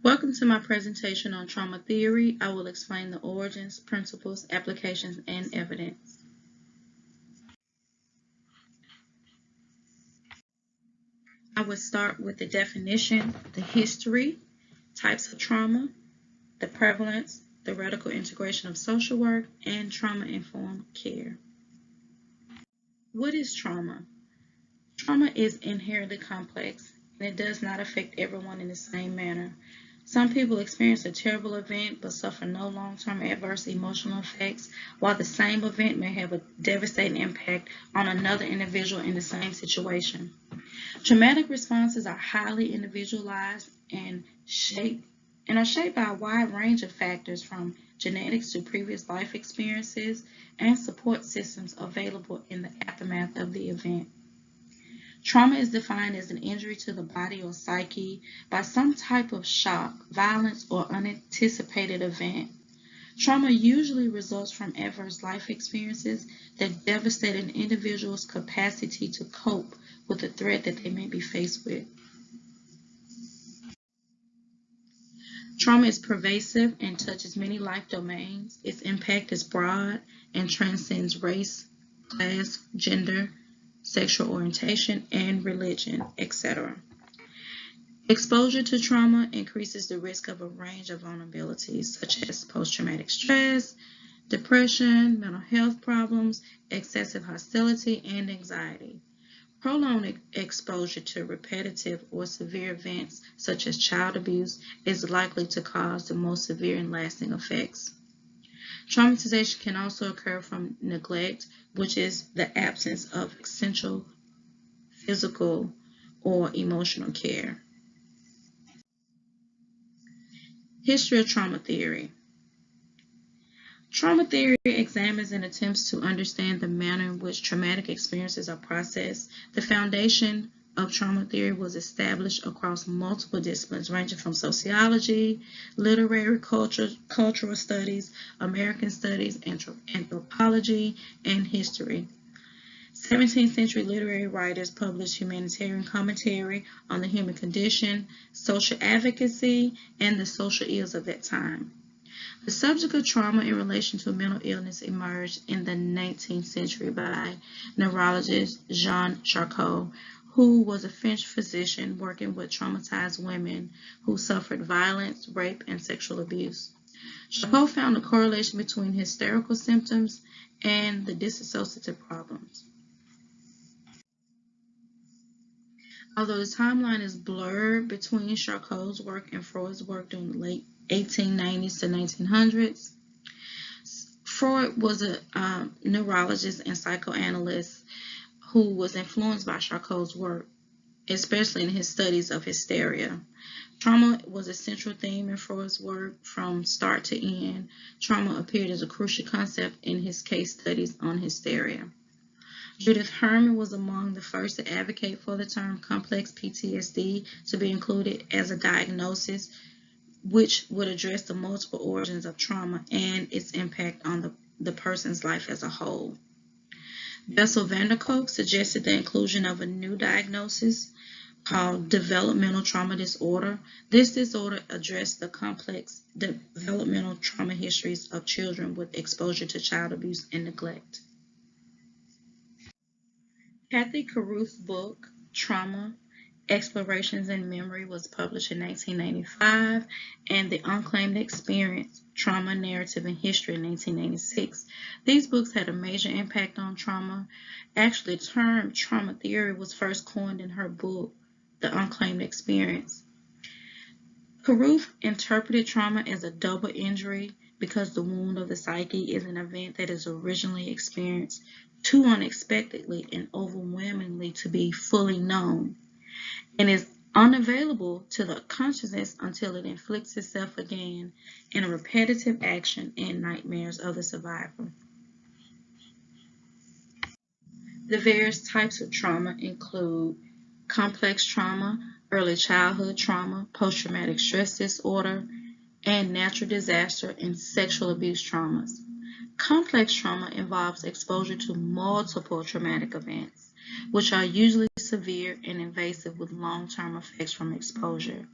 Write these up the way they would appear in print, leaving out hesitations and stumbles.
Welcome to my presentation on trauma theory. I will explain the origins, principles, applications, and evidence. I will start with the definition, the history, types of trauma, the prevalence, theoretical integration of social work, and trauma-informed care. What is trauma? Trauma is inherently complex, and it does not affect everyone in the same manner. Some people experience a terrible event but suffer no long-term adverse emotional effects, while the same event may have a devastating impact on another individual in the same situation. Traumatic responses are highly individualized and are shaped by a wide range of factors from genetics to previous life experiences and support systems available in the aftermath of the event. Trauma is defined as an injury to the body or psyche by some type of shock, violence, or unanticipated event. Trauma usually results from adverse life experiences that devastate an individual's capacity to cope with the threat that they may be faced with. Trauma is pervasive and touches many life domains. Its impact is broad and transcends race, class, gender, sexual orientation, and religion, etc. Exposure to trauma increases the risk of a range of vulnerabilities such as post-traumatic stress, depression, mental health problems, excessive hostility, and anxiety. Prolonged exposure to repetitive or severe events such as child abuse is likely to cause the most severe and lasting effects. Traumatization can also occur from neglect, which is the absence of essential physical or emotional care. History of trauma theory. Trauma theory examines and attempts to understand the manner in which traumatic experiences are processed. The foundation of trauma theory was established across multiple disciplines ranging from sociology, literary cultural studies, American studies, anthropology, and history. 17th century literary writers published humanitarian commentary on the human condition, social advocacy, and the social ills of that time. The subject of trauma in relation to mental illness emerged in the 19th century by neurologist Jean Charcot, who was a French physician working with traumatized women who suffered violence, rape, and sexual abuse. Charcot found a correlation between hysterical symptoms and the dissociative problems. Although the timeline is blurred between Charcot's work and Freud's work during the late 1890s to 1900s, Freud was a neurologist and psychoanalyst who was influenced by Charcot's work, especially in his studies of hysteria. Trauma was a central theme in Freud's work from start to end. Trauma appeared as a crucial concept in his case studies on hysteria. Judith Herman was among the first to advocate for the term complex PTSD to be included as a diagnosis, which would address the multiple origins of trauma and its impact on the person's life as a whole. Bessel van der Kolk suggested the inclusion of a new diagnosis called developmental trauma disorder. This disorder addressed the complex developmental trauma histories of children with exposure to child abuse and neglect. Kathy Carruth's book, Trauma, Explorations in Memory, was published in 1995, and The Unclaimed Experience, Trauma, Narrative, and History in 1996. These books had a major impact on trauma. Actually, the term trauma theory was first coined in her book, The Unclaimed Experience. Carruth interpreted trauma as a double injury because the wound of the psyche is an event that is originally experienced too unexpectedly and overwhelmingly to be fully known, and is unavailable to the consciousness until it inflicts itself again in a repetitive action and nightmares of the survivor. The various types of trauma include complex trauma, early childhood trauma, post-traumatic stress disorder, and natural disaster and sexual abuse traumas. Complex trauma involves exposure to multiple traumatic events, which are usually severe and invasive with long-term effects from exposure.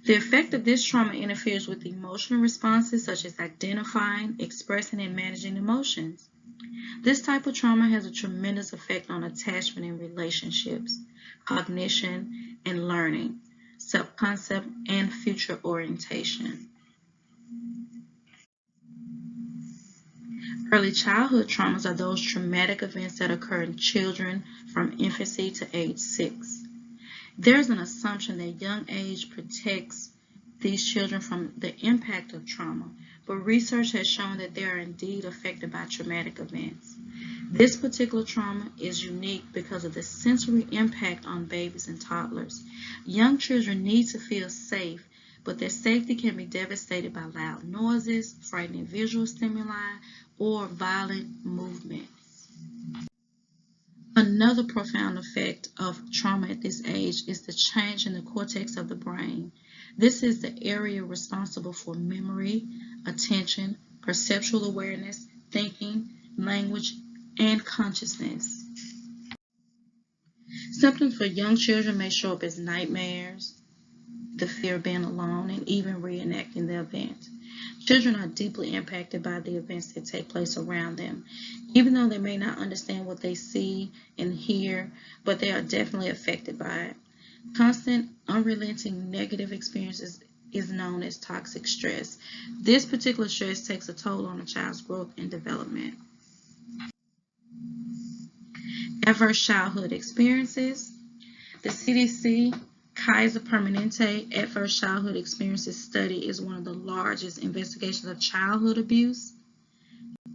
The effect of this trauma interferes with emotional responses such as identifying, expressing, and managing emotions. This type of trauma has a tremendous effect on attachment and relationships, cognition and learning, self-concept, and future orientation. Early childhood traumas are those traumatic events that occur in children from infancy to age 6. There's an assumption that young age protects these children from the impact of trauma, but research has shown that they are indeed affected by traumatic events. This particular trauma is unique because of the sensory impact on babies and toddlers. Young children need to feel safe, but their safety can be devastated by loud noises, frightening visual stimuli, or violent movements. Another profound effect of trauma at this age is the change in the cortex of the brain. This is the area responsible for memory, attention, perceptual awareness, thinking, language, and consciousness. Symptoms for young children may show up as nightmares, the fear of being alone, and even reenacting the event. Children are deeply impacted by the events that take place around them, even though they may not understand what they see and hear, but they are definitely affected by it. Constant, unrelenting negative experiences is known as toxic stress. This particular stress takes a toll on a child's growth and development. Adverse childhood experiences. The CDC Kaiser Permanente Adverse Childhood Experiences Study is one of the largest investigations of childhood abuse,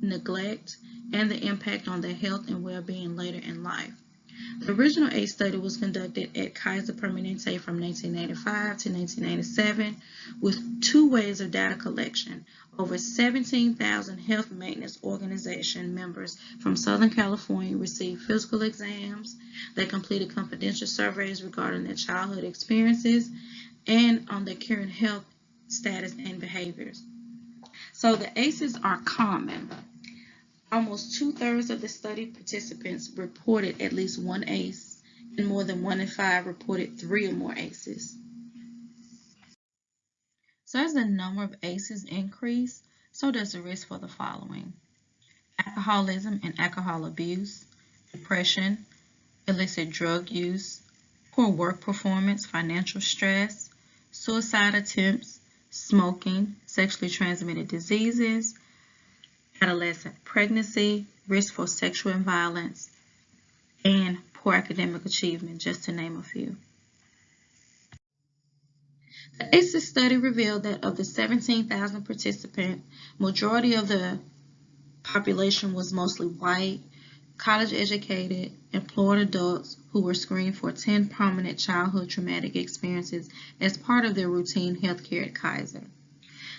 neglect, and the impact on their health and well-being later in life. The original ACE study was conducted at Kaiser Permanente from 1985 to 1997 with 2 waves of data collection. Over 17,000 health maintenance organization members from Southern California received physical exams. They completed confidential surveys regarding their childhood experiences and on their current health status and behaviors. So the ACEs are common. Almost 2/3 of the study participants reported at least one ACE, and more than 1 in 5 reported 3 or more ACEs. So as the number of ACEs increase, so does the risk for the following: alcoholism and alcohol abuse, depression, illicit drug use, poor work performance, financial stress, suicide attempts, smoking, sexually transmitted diseases, adolescent pregnancy, risk for sexual violence, and poor academic achievement, just to name a few. The ACEs study revealed that of the 17,000 participants, majority of the population was mostly white, college-educated, employed adults who were screened for 10 prominent childhood traumatic experiences as part of their routine health care at Kaiser.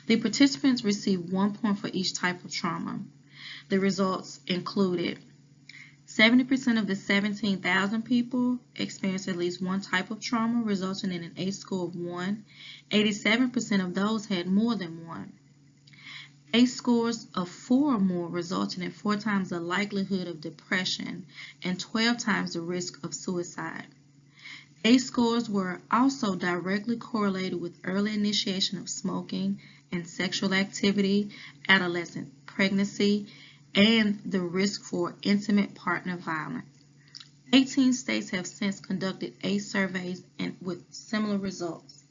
The participants received 1 point for each type of trauma. The results included 70% of the 17,000 people experienced at least one type of trauma, resulting in an ACE score of 1. 87% of those had more than 1. ACE scores of 4 or more resulted in 4 times the likelihood of depression and 12 times the risk of suicide. ACE scores were also directly correlated with early initiation of smoking and sexual activity, adolescent pregnancy, and the risk for intimate partner violence. 18 states have since conducted ACE surveys and with similar results.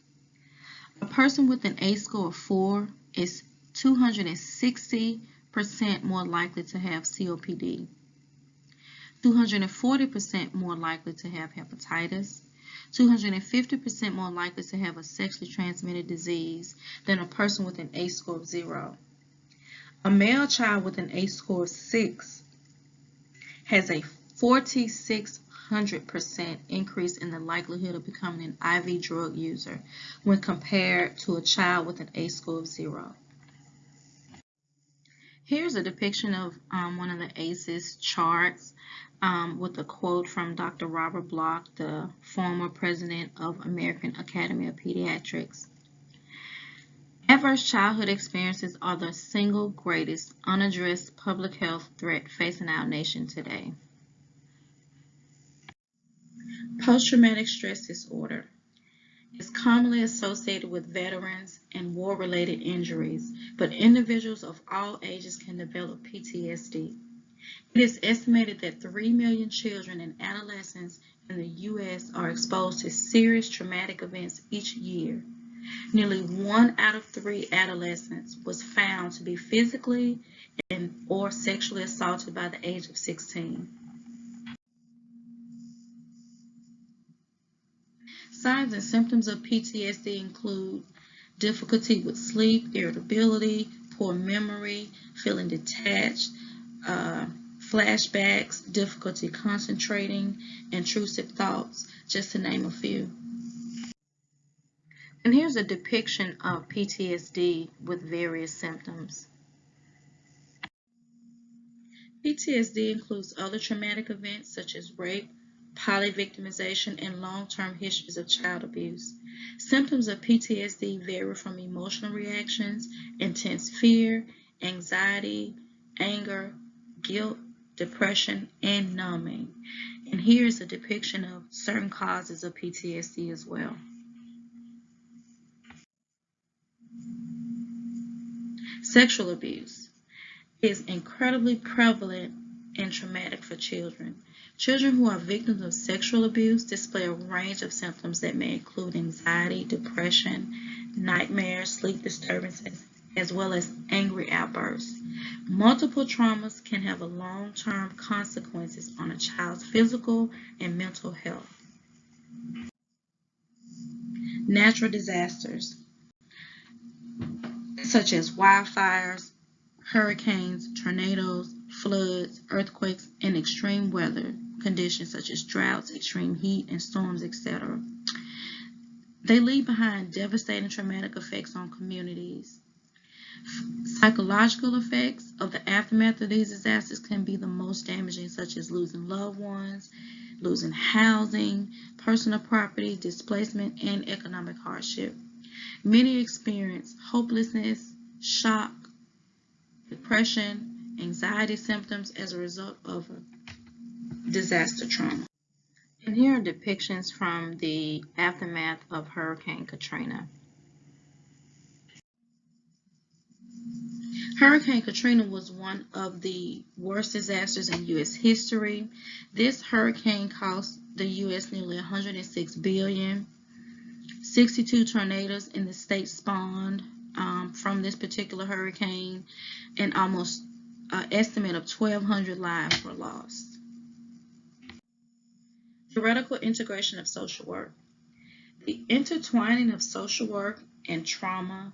A person with an ACE score of 4 is 260% more likely to have COPD, 240% more likely to have hepatitis, 250% more likely to have a sexually transmitted disease than a person with an ACE score of 0. A male child with an ACE score of 6 has a 4,600% increase in the likelihood of becoming an IV drug user when compared to a child with an ACE score of 0. Here's a depiction of one of the ACEs charts with a quote from Dr. Robert Block, the former president of American Academy of Pediatrics. Adverse childhood experiences are the single greatest unaddressed public health threat facing our nation today. Post-traumatic stress disorder. It's commonly associated with veterans and war-related injuries, but individuals of all ages can develop PTSD. It is estimated that 3 million children and adolescents in the U.S. are exposed to serious traumatic events each year. Nearly 1 out of 3 adolescents was found to be physically or sexually assaulted by the age of 16. Signs and symptoms of PTSD include difficulty with sleep, irritability, poor memory, feeling detached, flashbacks, difficulty concentrating, intrusive thoughts, just to name a few. And here's a depiction of PTSD with various symptoms. PTSD includes other traumatic events such as rape, polyvictimization, and long-term histories of child abuse. Symptoms of PTSD vary from emotional reactions, intense fear, anxiety, anger, guilt, depression, and numbing. And here's a depiction of certain causes of PTSD as well. Sexual abuse is incredibly prevalent and traumatic for children. Children who are victims of sexual abuse display a range of symptoms that may include anxiety, depression, nightmares, sleep disturbances, as well as angry outbursts. Multiple traumas can have long-term consequences on a child's physical and mental health. Natural disasters, such as wildfires, hurricanes, tornadoes, floods, earthquakes, and extreme weather conditions such as droughts, extreme heat, and storms, etc. They leave behind devastating traumatic effects on communities. Psychological effects of the aftermath of these disasters can be the most damaging, such as losing loved ones, losing housing, personal property, displacement, and economic hardship. Many experience hopelessness, shock, depression, anxiety symptoms as a result of a disaster trauma. And here are depictions from the aftermath of Hurricane Katrina. Hurricane Katrina was one of the worst disasters in U.S. history. This hurricane cost the U.S. nearly $106 billion. 62 tornadoes in the state spawned from this particular hurricane, and almost an estimate of 1,200 lives were lost. Theoretical integration of social work. The intertwining of social work and trauma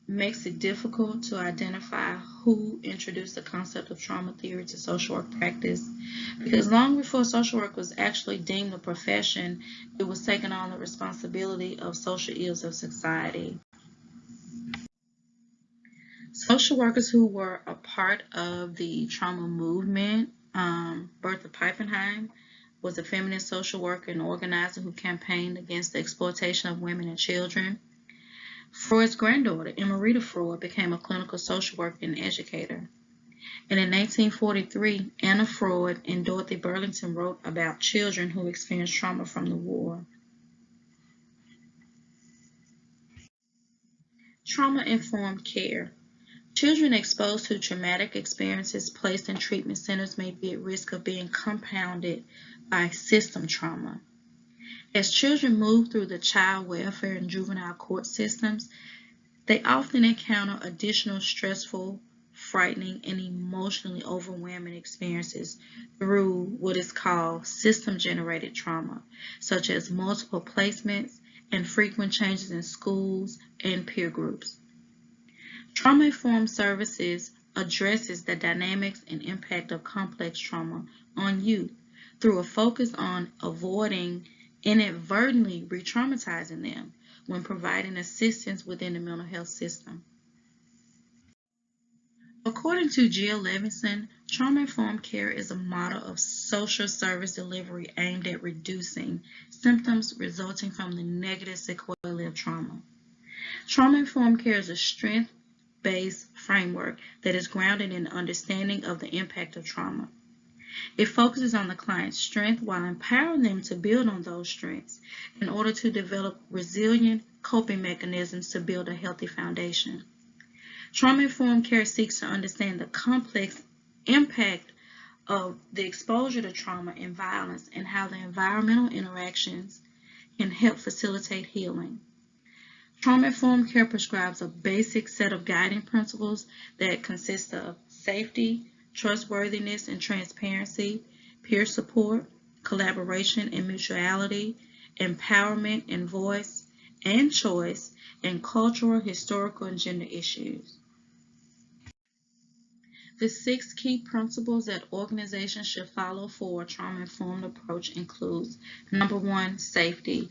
makes it difficult to identify who introduced the concept of trauma theory to social work practice, because long before social work was actually deemed a profession, it was taking on the responsibility of social ills of society. Social workers who were a part of the trauma movement, Bertha Pappenheim was a feminist social worker and organizer who campaigned against the exploitation of women and children. Freud's granddaughter, Emma Rita Freud, became a clinical social worker and educator. And in 1943, Anna Freud and Dorothy Burlington wrote about children who experienced trauma from the war. Trauma-informed care. Children exposed to traumatic experiences placed in treatment centers may be at risk of being compounded by system trauma. As children move through the child welfare and juvenile court systems, they often encounter additional stressful, frightening, and emotionally overwhelming experiences through what is called system-generated trauma, such as multiple placements and frequent changes in schools and peer groups. Trauma-informed services addresses the dynamics and impact of complex trauma on youth through a focus on avoiding inadvertently re-traumatizing them when providing assistance within the mental health system. According to Jill Levinson, trauma-informed care is a model of social service delivery aimed at reducing symptoms resulting from the negative sequelae of trauma. Trauma-informed care is a strength-based framework that is grounded in understanding of the impact of trauma. It focuses on the client's strength while empowering them to build on those strengths in order to develop resilient coping mechanisms to build a healthy foundation. Trauma-informed care seeks to understand the complex impact of the exposure to trauma and violence and how the environmental interactions can help facilitate healing. Trauma-informed care prescribes a basic set of guiding principles that consist of safety, trustworthiness and transparency, peer support, collaboration and mutuality, empowerment and voice and choice, and cultural, historical, and gender issues. The 6 key principles that organizations should follow for a trauma-informed approach includes: number 1, safety.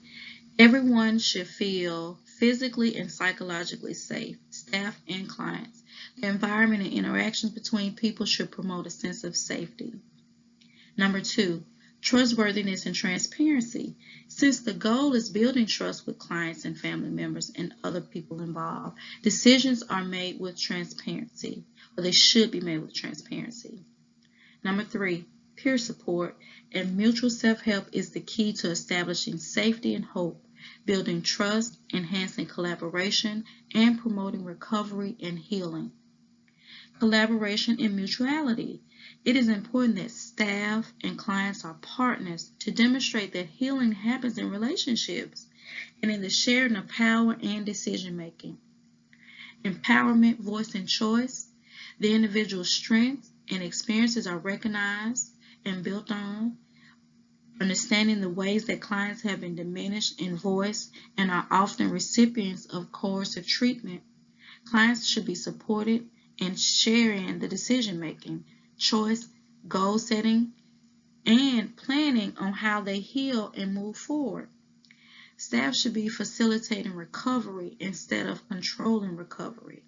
Everyone should feel physically and psychologically safe, staff and clients. The environment and interactions between people should promote a sense of safety. Number 2, trustworthiness and transparency. Since the goal is building trust with clients and family members and other people involved, decisions are made with transparency, or they should be made with transparency. Number 3, peer support and mutual self-help is the key to establishing safety and hope, building trust, enhancing collaboration, and promoting recovery and healing. Collaboration and mutuality. It is important that staff and clients are partners to demonstrate that healing happens in relationships and in the sharing of power and decision making. Empowerment, voice, and choice. The individual's strengths and experiences are recognized and built on. Understanding the ways that clients have been diminished in voice and are often recipients of coercive treatment. Clients should be supported in sharing the decision making, choice, goal setting, and planning on how they heal and move forward. Staff should be facilitating recovery instead of controlling recovery.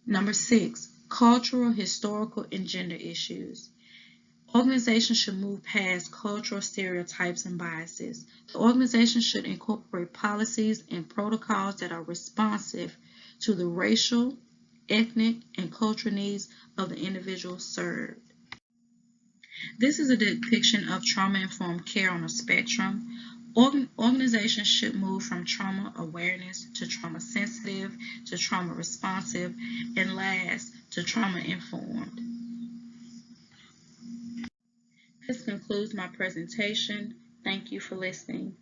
Number 6, cultural, historical, and gender issues. Organizations should move past cultural stereotypes and biases. The organization should incorporate policies and protocols that are responsive to the racial, ethnic, and cultural needs of the individuals served. This is a depiction of trauma-informed care on a spectrum. Organizations should move from trauma awareness to trauma sensitive to trauma responsive, and last to trauma informed. This concludes my presentation. Thank you for listening.